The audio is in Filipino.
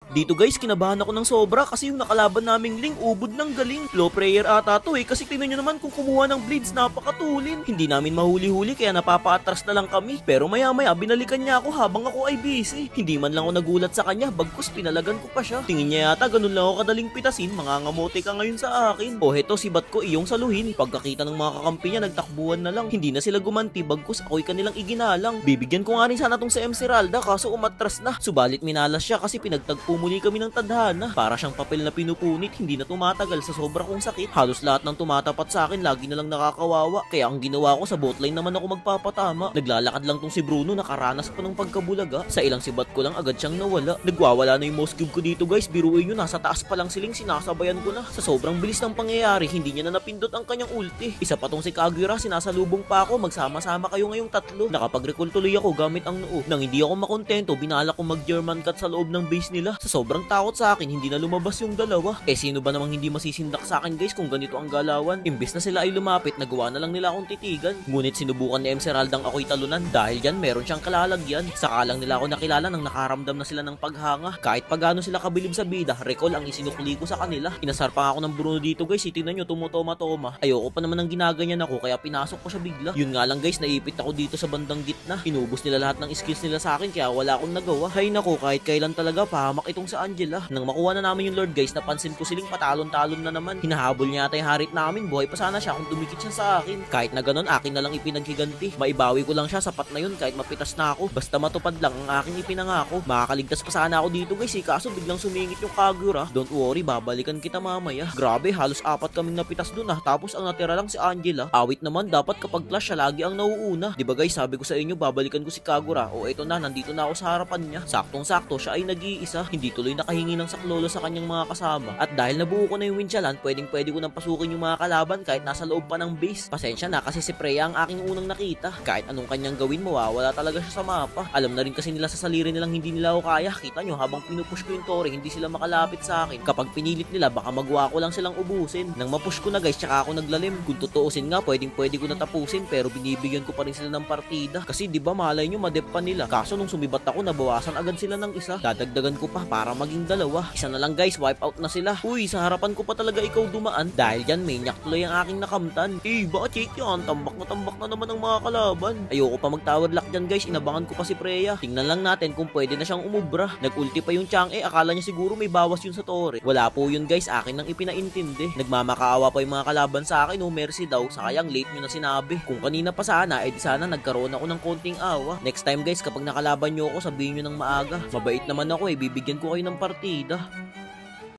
Dito guys, kinabahan ako ng sobra kasi yung nakalaban naming Ling ubod ng galing. Low prayer ata to kasi tingnan nyo naman kung kumuha ng blades, napakatulin. Hindi namin mahuli-huli kaya napapaatras na lang kami. Pero maya-maya binalikan niya ako habang ako ay busy. Hindi man lang ako nagulat sa kanya, bagkus pinalagan ko pa siya. Tingin niya yata ganun lang ako kadaling pitasin, mangangamote ka ngayon sa akin. O heto, sibat ko iyong saluhin. Pagkakita ng mga kakampi niya, nagtakbuhan na lang. Hindi na sila gumanti, bagkus ako'y kanilang iginalang. Bibigyan ko nga rin sana tong si MC Ralda kaso umatras na. Subalit minalas siya kasi pinagtagpo muli kami ng tadhana. Para siyang papel na pinupunit, hindi na tumatagal sa sobra kong sakit. Halos lahat ng tumatapat sa akin lagi na lang nakakawawa. Kaya ang ginawa ko, sa botline naman ako magpapatama. Naglalakad lang tong si Bruno, nakaranas pa ng pagkabulaga. Sa ilang sibat ko lang agad siyang nawala. Nagwawala na yung mouse cube ko dito guys. Biruin nyo, nasa taas pa lang siling, sinasabayan ko na. Sa sobrang bilis ng pangyayari, hindi niya na napindot ang kanyang ulti. Isa pa tong si Kagura, sinasalubong pa ako. Magsama-sama kayo ngayong tatlo. Nakapag-recall tuloy ako gamit ang noo. Nang hindi ako makontento, binala ko mag-German cut sa loob ng base nila. Sa sobrang takot sa akin, hindi na lumabas yung dalawa. Sino ba namang hindi masisindak sa akin guys kung ganito ang galawan? Imbes na sila ay lumapit, nagawa na lang nila akong titigan. Ngunit sinubukan ni MC Raldang ako'y talunan dahil yan meron siyang kalalagyan. Saka lang nila ako nakilala nang nakaramdam na sila ng paghanga. Kahit pagano sila kabilib sa bida, recall ang isinukli ko sa kanila. Inasar pa ako ng Bruno dito guys, tingnan nyo, tumutoma-toma. Ayoko pa naman ng ginaganyan ako kaya pinasok ko siya bigla. Yun nga lang guys, naipit ako dito sa bandang gitna. Inubos nila lahat ng skills nila sa akin kaya wala akong nagawa. Hay nako, kahit kailan talaga pahamak itong sa Angela. Nang makuha na namin yung Lord guys, napansin ko siling patalon-talon na naman. Hinahabol niya ata yung harit namin, buhay pa sana siya kung dumikit siya sa akin. Kahit na ganon, akin na lang ipinaghiganti. Maibawi ko lang siya, sapat na yun kahit mapitas na ako. Basta matupad lang ang aking ipinangako. Makakaligtas pa sana ako dito guys kaso biglang sumingit yung Kagura. Don't worry, babalikan kita mamaya. Grabe, halos 4 kaming napitas dun tapos ang natira lang si Angela. Awit naman, dapat kapag clash siya lagi ang nauuna. Diba guys, sabi ko sa inyo babalikan ko si Kagura. O eto na, nandito na ako sa harapan niya. Saktong-sakto, siya ay nag-iisa. Hindi tuloy nakahingi ng saklolo sa kanyang mga kasama. At dahil nabuo ko na yung Winchalan, pwedeng-pwede ko nang pasukin yung mga kalaban kahit nasa loob pa ng base. Pasensya na kasi si Freya ang aking unang nakita. Kahit anong kanyang gawin, mawawala talaga siya sa mapa. Alam na rin kasi nila sa saliri nilang hindi nila ako kaya. Kita nyo, habang pinupush ko yung Tori, hindi sila makalapit sa akin. Kapag pinilit nila, baka magawa ko lang silang ubusin. Nang mapush ko na guys, tsaka ako naglalim. Kung tutuusin nga, pwedeng-pwede ko na tapusin pero binibigyan ko pa rin sila ng partida. Kasi di ba malay nyo, madep pa nila. Kaso nung sumibat ako, nabawasan agad sila ng isa. Dadagdagan ko pa para maging dalawa. Isa na lang guys, wipe out na sila. Uy, sa harapan ko pa talaga ikaw dumaan. Dahil yan, maniac tuloy ang aking nakamtan. Baka check yan, tambak na naman ang mga kalaban. Ayoko pa mag-tower lock dyan guys, inabangan ko pa si Freya. Tingnan lang natin kung pwede na siyang umubra. Nag-ulti pa yung Chang'e, akala niya siguro may bawas yun sa Tori. Wala po yun guys, akin nang ipinaintindi. Nagmamakaawa pa yung mga kalaban sa akin, mercy daw, sayang late nyo na sinabi. Kung kanina pa sana, di sana nagkaroon ako ng konting awa. Next time guys, kapag nakalaban nyo ako, sabihin nyo ng maaga. Mabait naman ako bibigyan ko kayo ng partida.